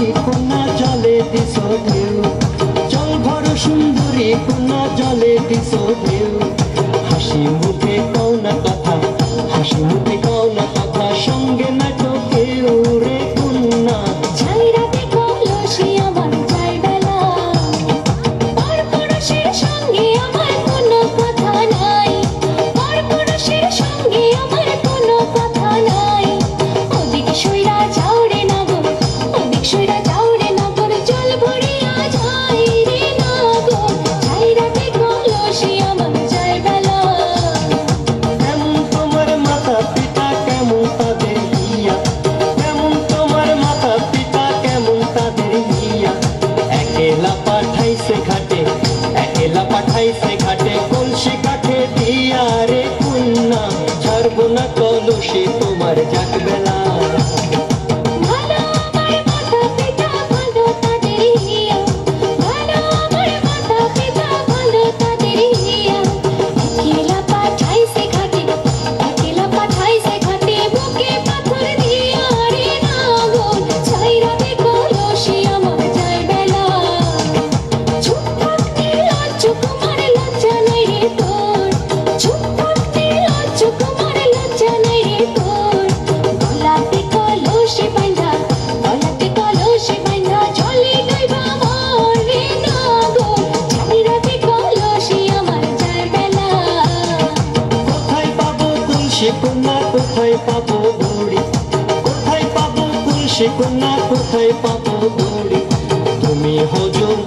সুন্দরী কন্যা জলে দিছ ঢেউ, জল ভরো সুন্দরী কন্যা জলে দিছ ঢেউ। হাসি মুখে কও না কথা, হাসি মুখে কও না কথা, সঙ্গে নাই তো কেউ রে কন্যা। ছাইরাতে কলসি আমার যায় বেলা, পরপুরুষের সঙ্গে আমার কোনো কথা নাই, পরপুরুষের সঙ্গে আমার কোনো কথা নাই। ওদিক সইরা যাও রে নাগর, ওদিক সইরা যাও রে নাগর, জল ভরিয়া যায় রে নাগর। ছাইরাতে কলসি আমার যায় বেলা। কেমন তোমার মাতা পিতা কেমন তাদের হিয়া, কেমন তোমার মাতা পিতা কেমন তাদের হিয়া। একেলা পাঠাইছে ঘাটে, একেলা পাঠাইছে ঘাটে, কলসি কাঠে দিয়া রে কন্যা। ছাড়বো না কলসি তোমার যাক বেলা। ভালো আমার মাতা পিতা ভালো তাদের হিয়া, ভালো আমার মাতা পিতা ভালো তাদের হিয়া। একেলা পাঠাইছে ঘাটে, একেলা পাঠাইছে ঘাটে, বুকে পাথর দিয়া রে নাগর। ছাইরাতে কলসি আমার যায় বেলা। চুপ থাকতে লজ্জ কুমার লজ্জা নাই রে তোর, চুপ থাকতে লজ্জ কুমার লজ্জা নাই রে তোর। গলাতে কলসি বাঁধা, গলাতে কলসি বাঁধা, জলে গাইবা আমার রে নাগর। ছাইরাতে কলসি আমার যায় বেলা। কোথায় পাবো তুলসী কন্যা, কোথায় পাবো দড়ি, কোথায় পাবো তুলসী কন্যা, কোথায় পাবো দড়ি। তুমি হজম